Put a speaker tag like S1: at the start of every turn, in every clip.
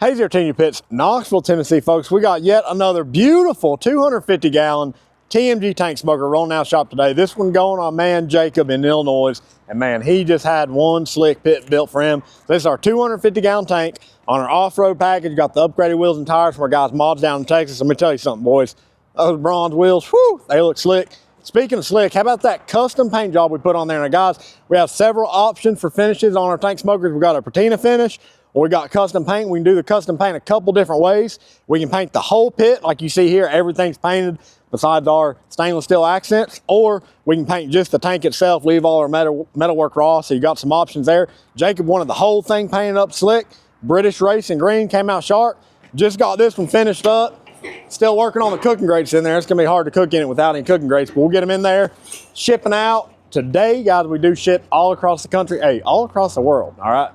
S1: Hey there, TMG Pits, Knoxville, Tennessee, folks. We got yet another beautiful 250-gallon TMG tank smoker rolling out shop today. This one going on man Jacob in Illinois. And man, he just had one slick pit built for him. This is our 250-gallon tank on our off-road package. Got the upgraded wheels and tires from our guys mods down in Texas. Let me tell you something, boys. Those bronze wheels, whew, they look slick. Speaking of slick, how about that custom paint job we put on there? Now guys, we have several options for finishes on our tank smokers. We got a patina finish, or we got custom paint. We can do the custom paint a couple different ways. We can paint the whole pit like you see here, everything's painted besides our stainless steel accents, or we can paint just the tank itself, leave all our metalwork raw. So you got some options there. Jacob wanted the whole thing painted up slick. British Racing Green came out sharp. Just got this one finished up. Still working on the cooking grates in there. It's gonna be hard to cook in it without any cooking grates, but we'll get them in there. Shipping out today, guys. We do ship all across the country, hey, all across the world, all right?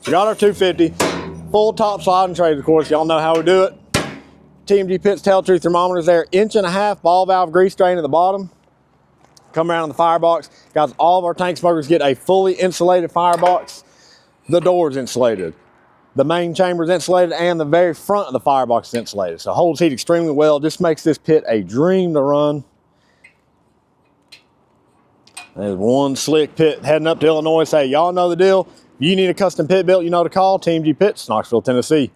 S1: We got our 250, full top sliding trays, of course. Y'all know how we do it. TMG Pits Tell Truth thermometers there, 1.5 inch ball valve grease drain at the bottom. Come around in the firebox. Guys, all of our tank smokers get a fully insulated firebox. The door's insulated. The main chamber is insulated, and the very front of the firebox is insulated. So it holds heat extremely well. Just makes this pit a dream to run. There's one slick pit heading up to Illinois. Hey, y'all know the deal. You need a custom pit built, you know to call TMG Pits, Knoxville, Tennessee.